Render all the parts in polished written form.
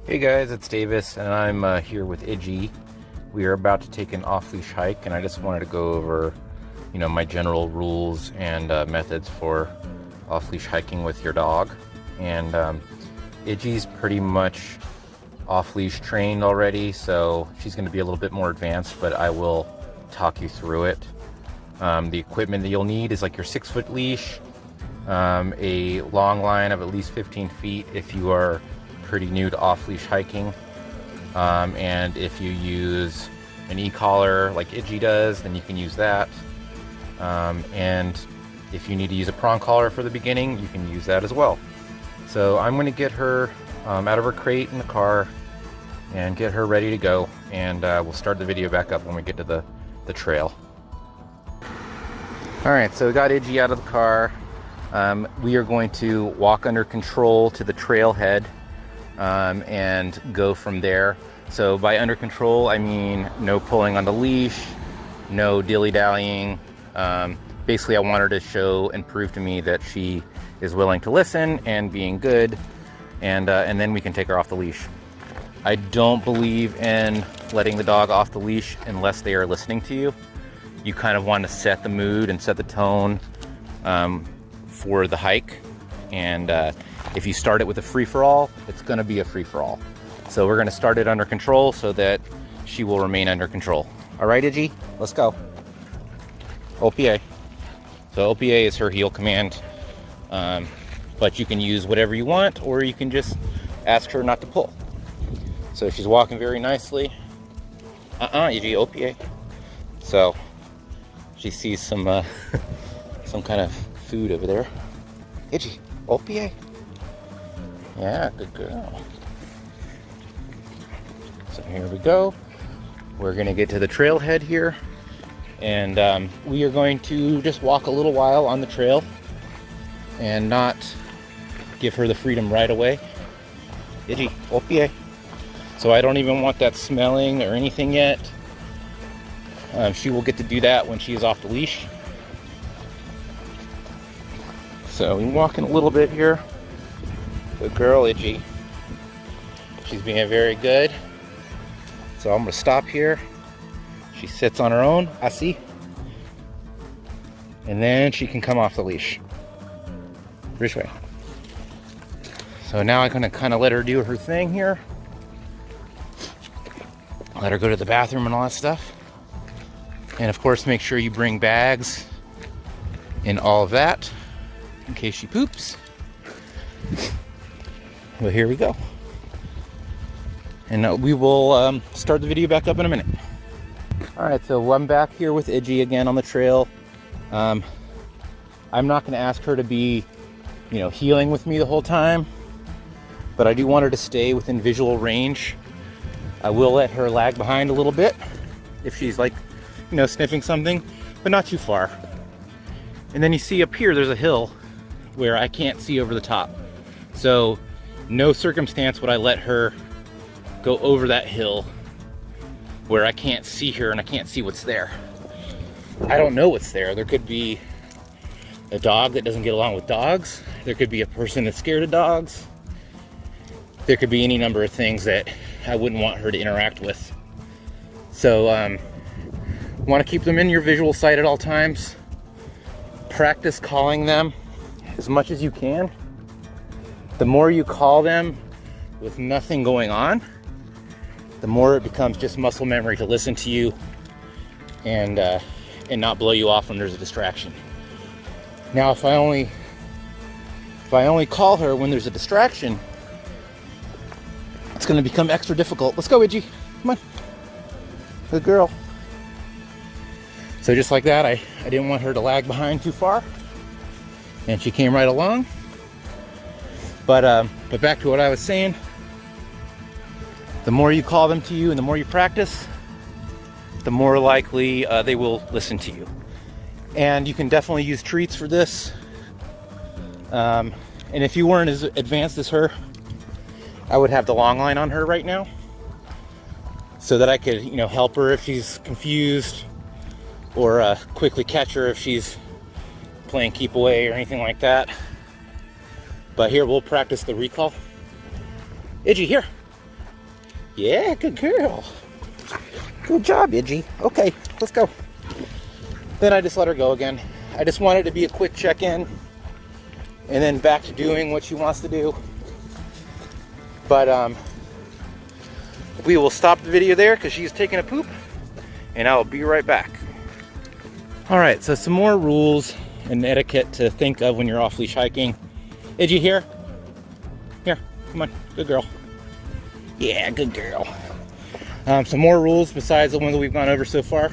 Hey guys, it's Davis, and I'm here with Iggy. We are about to take an off-leash hike, and I just wanted to go over, my general rules and methods for off-leash hiking with your dog. And Iggy's pretty much off-leash trained already, so she's going to be a little bit more advanced, but I will talk you through it. The equipment that you'll need is like your 6-foot leash, a long line of at least 15 feet if you are pretty new to off-leash hiking, and if you use an e-collar like Iggy does, then you can use that, and if you need to use a prong collar for the beginning, you can use that as well. So I'm going to get her out of her crate in the car and get her ready to go, and we'll start the video back up when we get to the trail. Alright, so we got Iggy out of the car. We are going to walk under control to the trailhead and go from there. So by under control, I mean no pulling on the leash, no dilly-dallying. Basically, I want her to show and prove to me that she is willing to listen and being good, and then we can take her off the leash. I don't believe in letting the dog off the leash unless they are listening to you. You kind of want to set the mood and set the tone for the hike, and if you start it with a free-for-all, it's going to be a free-for-all. So we're going to start it under control so that she will remain under control. All right, Iggy, let's go. OPA. So OPA is her heel command, but you can use whatever you want, or you can just ask her not to pull. So she's walking very nicely. Iggy, OPA. So she sees some some kind of food over there. Iggy, OPA. Yeah, good girl. So here we go. We're gonna get to the trailhead here, and we are going to just walk a little while on the trail and not give her the freedom right away. Iggy, OPA. So I don't even want that smelling or anything yet. She will get to do that when she is off the leash. So we're walking a little bit here. Good girl, Iggy. She's being very good. So I'm gonna stop here. She sits on her own, I see. And then she can come off the leash. This way. So now I'm gonna kind of let her do her thing here. Let her go to the bathroom and all that stuff. And of course, make sure you bring bags and all of that in case she poops. Well, here we go. And we will start the video back up in a minute. All right, so I'm back here with Iggy again on the trail. I'm not going to ask her to be, heeling with me the whole time, but I do want her to stay within visual range. I will let her lag behind a little bit if she's like, sniffing something, but not too far. And then you see up here, there's a hill where I can't see over the top. So no circumstance would I let her go over that hill where I can't see her and I can't see what's there. I don't know what's there. There could be a dog that doesn't get along with dogs. There could be a person that's scared of dogs. There could be any number of things that I wouldn't want her to interact with. So want to keep them in your visual sight at all times. Practice calling them as much as you can. The more you call them with nothing going on, the more it becomes just muscle memory to listen to you and not blow you off when there's a distraction. Now, if I only call her when there's a distraction, it's going to become extra difficult. Let's go, Iggy. Come on. Good girl. So just like that, I didn't want her to lag behind too far, and she came right along. But back to what I was saying, the more you call them to you and the more you practice, the more likely they will listen to you. And you can definitely use treats for this. And if you weren't as advanced as her, I would have the long line on her right now so that I could, help her if she's confused, or quickly catch her if she's playing keep away or anything like that. But here, we'll practice the recall. Iggy, here. Yeah, good girl. Good job, Idgie. Okay, let's go. Then I just let her go again. I just wanted to be a quick check-in and then back to doing what she wants to do. But we will stop the video there because she's taking a poop, and I'll be right back. All right, so some more rules and etiquette to think of when you're off-leash hiking. Idgie, here. Here, come on, good girl. Yeah, good girl. Some more rules besides the ones that we've gone over so far.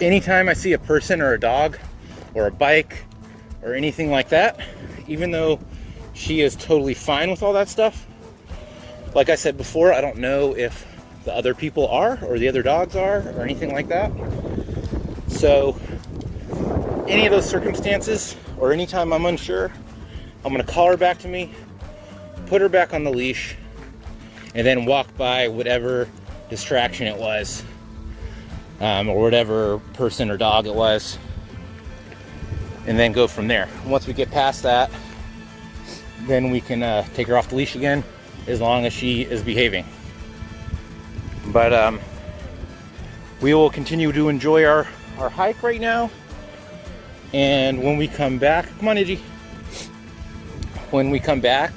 Anytime I see a person or a dog or a bike or anything like that, even though she is totally fine with all that stuff, like I said before, I don't know if the other people are or the other dogs are or anything like that. So any of those circumstances or anytime I'm unsure, I'm going to call her back to me, put her back on the leash, and then walk by whatever distraction it was, or whatever person or dog it was, and then go from there. Once we get past that, then we can take her off the leash again, as long as she is behaving. But we will continue to enjoy our hike right now, and when we come back, come on, Idgie. When we come back,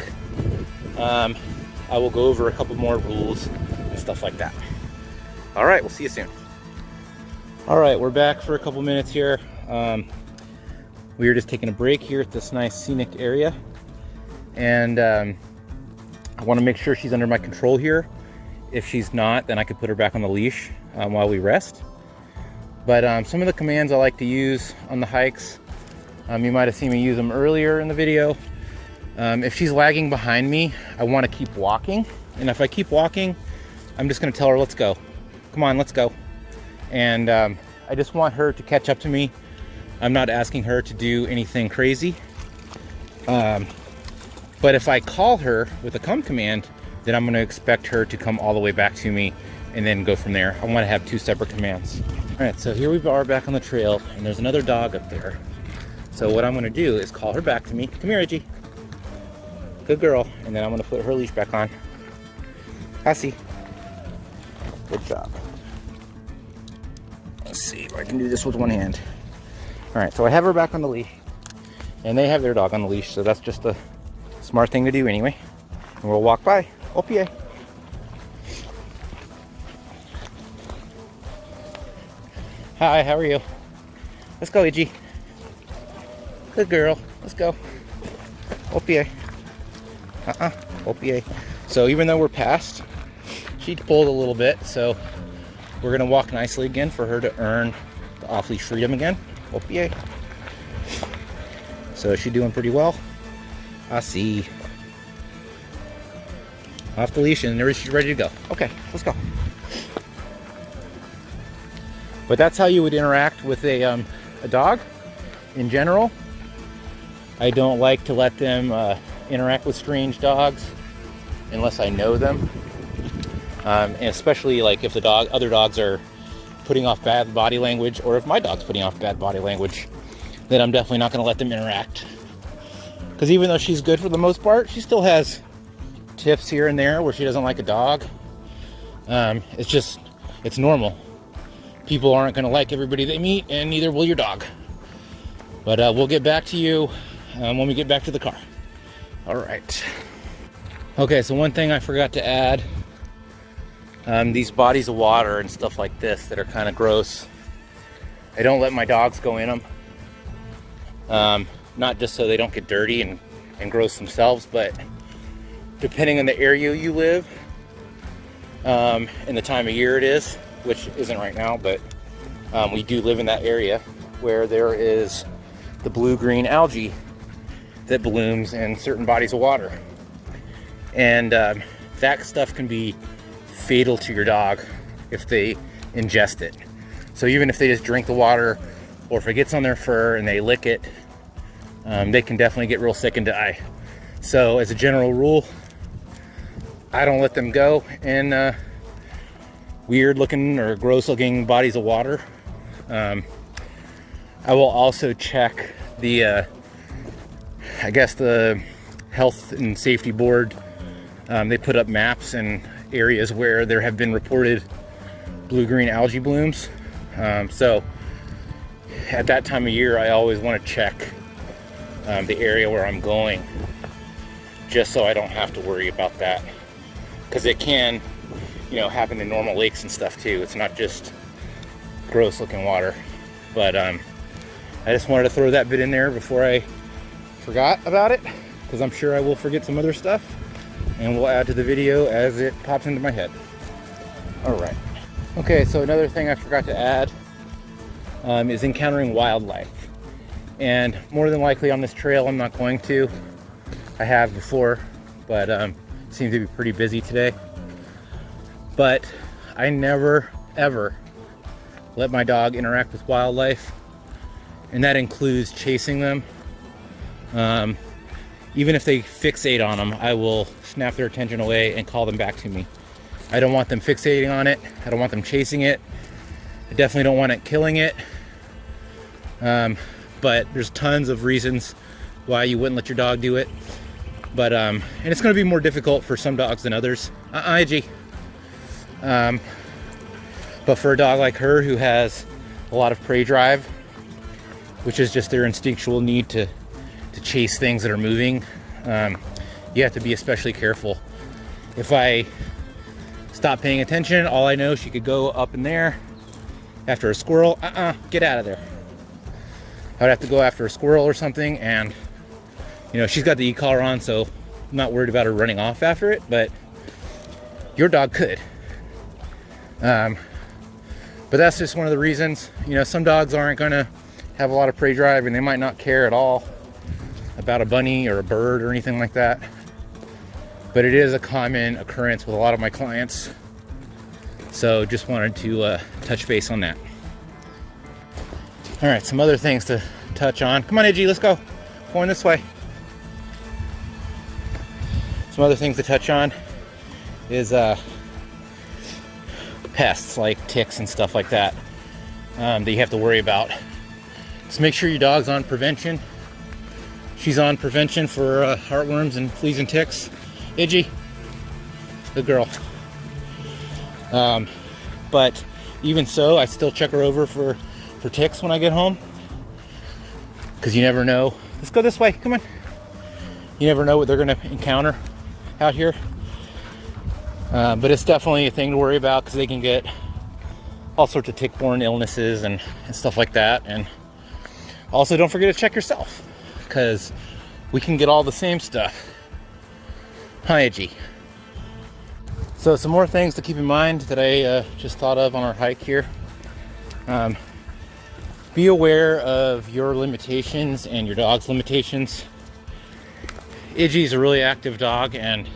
I will go over a couple more rules and stuff like that. All right, we'll see you soon. All right, we're back for a couple minutes here. We were just taking a break here at this nice scenic area, and I want to make sure she's under my control here. If she's not, then I could put her back on the leash while we rest. But some of the commands I like to use on the hikes, you might have seen me use them earlier in the video. If she's lagging behind me, I want to keep walking. And if I keep walking, I'm just going to tell her, let's go. Come on, let's go. And I just want her to catch up to me. I'm not asking her to do anything crazy. But if I call her with a come command, then I'm going to expect her to come all the way back to me and then go from there. I want to have two separate commands. All right, so here we are back on the trail, and there's another dog up there. So what I'm going to do is call her back to me. Come here, Idgie. Good girl. And then I'm going to put her leash back on. Cassie. Good job. Let's see if I can do this with one hand. All right, so I have her back on the leash, and they have their dog on the leash, so that's just a smart thing to do anyway. And we'll walk by. OPA. Hi, how are you? Let's go, Idgie. Good girl. Let's go. OPA. OPA. So even though we're past, she pulled a little bit, so we're gonna walk nicely again for her to earn the off-leash freedom again. OPA. So she's doing pretty well. I see. Off the leash, and there she's ready to go. Okay, let's go. But that's how you would interact with a dog in general. I don't like to let them interact with strange dogs unless I know them. And especially like if the other dogs are putting off bad body language, or if my dog's putting off bad body language, then I'm definitely not going to let them interact. Because even though she's good for the most part, she still has tiffs here and there where she doesn't like a dog. It's normal. People aren't going to like everybody they meet, and neither will your dog. But we'll get back to you when we get back to the car. All right. Okay, so one thing I forgot to add, these bodies of water and stuff like this that are kind of gross, I don't let my dogs go in them. Not just so they don't get dirty and gross themselves, but depending on the area you live, and the time of year it is, which isn't right now, but we do live in that area where there is the blue-green algae that blooms in certain bodies of water. And that stuff can be fatal to your dog if they ingest it. So even if they just drink the water, or if it gets on their fur and they lick it, they can definitely get real sick and die. So as a general rule, I don't let them go in weird looking or gross looking bodies of water. I will also check the I guess the health and safety board. They put up maps, and areas where there have been reported blue-green algae blooms. So at that time of year, I always want to check the area where I'm going, just so I don't have to worry about that, because it can, you know, happen in normal lakes and stuff too. It's not just gross looking water. But I just wanted to throw that bit in there before I forgot about it, because I'm sure I will forget some other stuff, and we'll add to the video as it pops into my head. All right. Okay, so another thing I forgot to add is encountering wildlife. And more than likely on this trail, I'm not going to. I have before, but seems to be pretty busy today. But I never, ever let my dog interact with wildlife, and that includes chasing them. Even if they fixate on them, I will snap their attention away and call them back to me. I don't want them fixating on it. I don't want them chasing it. I definitely don't want it killing it. But there's tons of reasons why you wouldn't let your dog do it. But and it's going to be more difficult for some dogs than others. IG. But for a dog like her who has a lot of prey drive, which is just their instinctual need to chase things that are moving, you have to be especially careful. If I stop paying attention, all I know, she could go up in there after a squirrel. Get out of there. I would have to go after a squirrel or something, and you know, she's got the e-collar on, so I'm not worried about her running off after it, but your dog could. But that's just one of the reasons. You know, some dogs aren't gonna have a lot of prey drive, and they might not care at all about a bunny or a bird or anything like that. But it is a common occurrence with a lot of my clients. So just wanted to touch base on that. All right, some other things to touch on. Come on, Iggy, let's go. Going this way. Some other things to touch on is pests like ticks and stuff like that, that you have to worry about. So make sure your dog's on prevention. She's on prevention for heartworms and fleas and ticks. Iggy, good girl. But even so, I still check her over for ticks when I get home, because you never know. Let's go this way, come on. You never know what they're gonna encounter out here. But it's definitely a thing to worry about, because they can get all sorts of tick-borne illnesses and stuff like that. And also, don't forget to check yourself, because we can get all the same stuff. Hi, Iggy. So some more things to keep in mind that I just thought of on our hike here. Be aware of your limitations and your dog's limitations. Iggy's a really active dog, and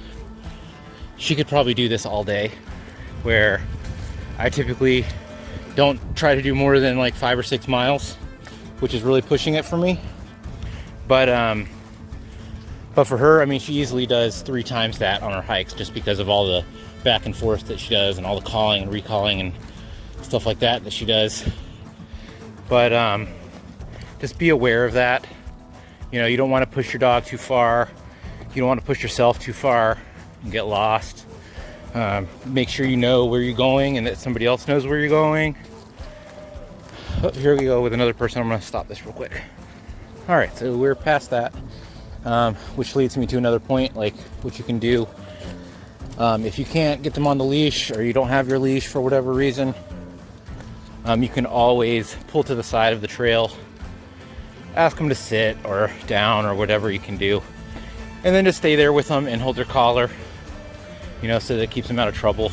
she could probably do this all day, where I typically don't try to do more than like 5 or 6 miles, which is really pushing it for me. But for her, I mean, she easily does 3 times that on her hikes, just because of all the back and forth that she does, and all the calling and recalling and stuff like that she does. But just be aware of that. You know, you don't want to push your dog too far. You don't want to push yourself too far and get lost. Make sure you know where you're going and that somebody else knows where you're going. Oh, here we go with another person. I'm going to stop this real quick. All right, so we're past that, which leads me to another point, like what you can do. If you can't get them on the leash, or you don't have your leash for whatever reason, you can always pull to the side of the trail, ask them to sit or down or whatever you can do, and then just stay there with them and hold their collar, you know, so that it keeps them out of trouble.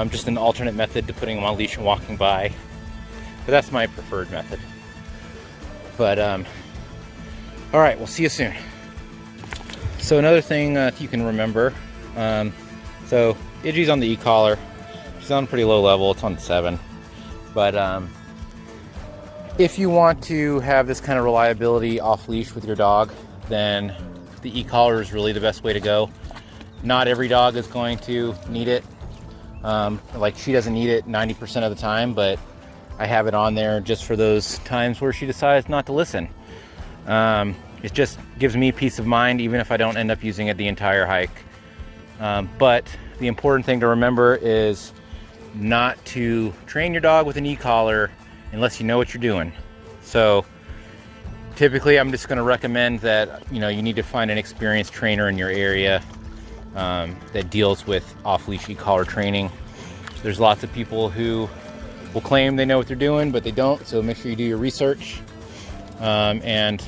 Just an alternate method to putting them on leash and walking by, but that's my preferred method. But all right, we'll see you soon. So another thing you can remember, so Iggy's on the e-collar. She's on pretty low level, it's on 7. But if you want to have this kind of reliability off leash with your dog, then the e-collar is really the best way to go. Not every dog is going to need it. Like, she doesn't need it 90% of the time, but I have it on there just for those times where she decides not to listen. It just gives me peace of mind, even if I don't end up using it the entire hike. But the important thing to remember is not to train your dog with an e-collar unless you know what you're doing. So typically I'm just going to recommend that, you need to find an experienced trainer in your area that deals with off-leash e-collar training. There's lots of people who will claim they know what they're doing, but they don't, so make sure you do your research. And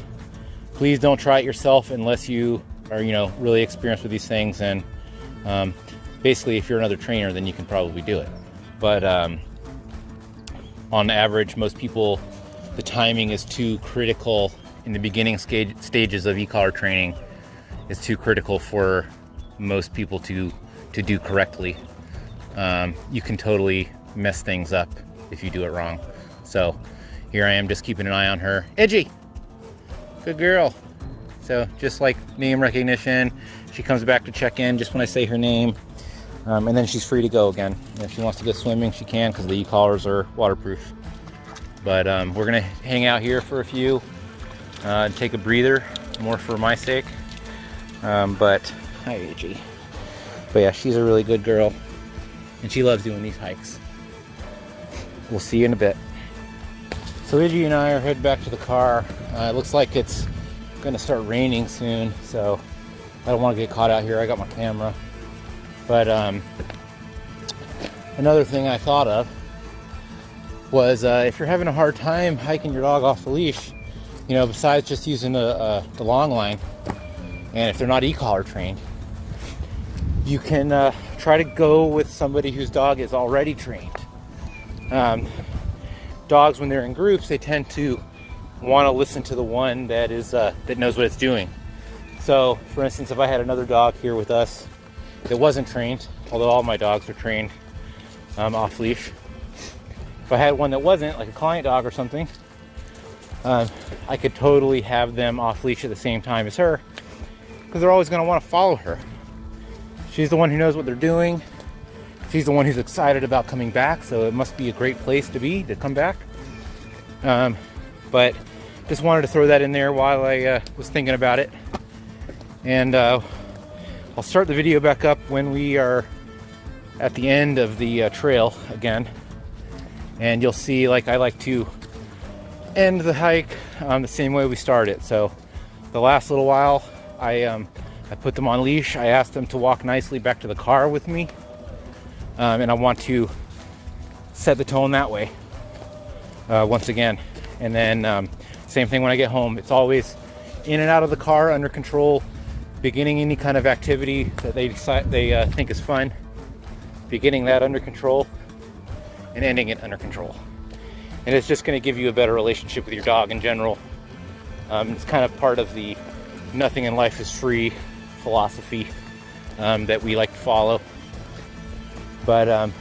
please don't try it yourself unless you are, really experienced with these things. And basically, if you're another trainer, then you can probably do it. But on average, most people, the timing is too critical in the beginning stages of e-collar training. It's too critical for most people to do correctly. You can totally mess things up if you do it wrong. So here I am just keeping an eye on her. Edgy, good girl. So just like name recognition, she comes back to check in just when I say her name, and then she's free to go again. If she wants to go swimming, she can, because the e-collars are waterproof. But we're gonna hang out here for a few and take a breather, more for my sake. But hi, Edgy. But yeah, she's a really good girl, and she loves doing these hikes. We'll see you in a bit. So Iggy and I are headed back to the car. It looks like it's gonna start raining soon, so I don't want to get caught out here. I got my camera. But another thing I thought of was if you're having a hard time hiking your dog off the leash, besides just using the long line, and if they're not e-collar trained, you can try to go with somebody whose dog is already trained. Dogs, when they're in groups, they tend to want to listen to the one that knows what it's doing. So, for instance, if I had another dog here with us that wasn't trained, although all my dogs are trained off leash, if I had one that wasn't, like a client dog or something, I could totally have them off leash at the same time as her, because they're always going to want to follow her. She's the one who knows what they're doing. She's the one who's excited about coming back, so it must be a great place to come back. But just wanted to throw that in there while I was thinking about it. And I'll start the video back up when we are at the end of the trail again. And you'll see, like, I like to end the hike the same way we started. So the last little while, I put them on leash. I asked them to walk nicely back to the car with me. And I want to set the tone that way once again. And then same thing when I get home. It's always in and out of the car, under control, beginning any kind of activity that they think is fun, beginning that under control, and ending it under control. And it's just going to give you a better relationship with your dog in general. It's kind of part of the nothing in life is free philosophy that we like to follow. But I'm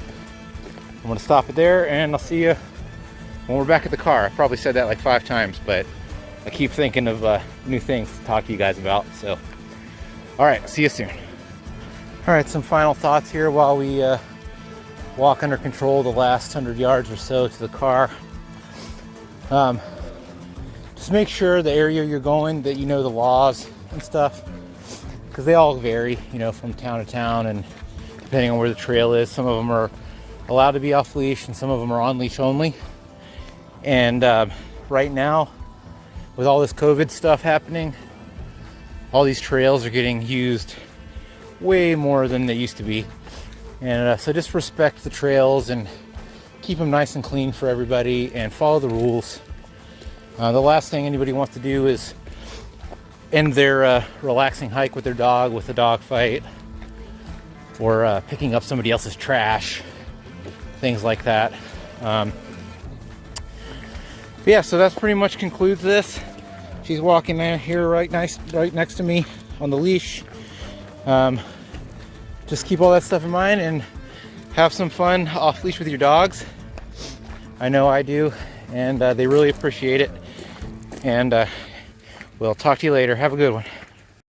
going to stop it there, and I'll see you when we're back at the car. I probably said that like 5 times, but I keep thinking of new things to talk to you guys about. So, all right, see you soon. All right, some final thoughts here while we walk under control the last 100 yards or so to the car. Just make sure the area you're going, that you know the laws and stuff, because they all vary, from town to town, and depending on where the trail is. Some of them are allowed to be off leash, and some of them are on leash only. And right now, with all this COVID stuff happening, all these trails are getting used way more than they used to be. And so just respect the trails and keep them nice and clean for everybody, and follow the rules. The last thing anybody wants to do is end their relaxing hike with their dog with a dog fight, or picking up somebody else's trash, things like that. Yeah, so that's pretty much concludes this. She's walking here right next to me on the leash. Just keep all that stuff in mind and have some fun off leash with your dogs. I know I do, and they really appreciate it. And we'll talk to you later. Have a good one.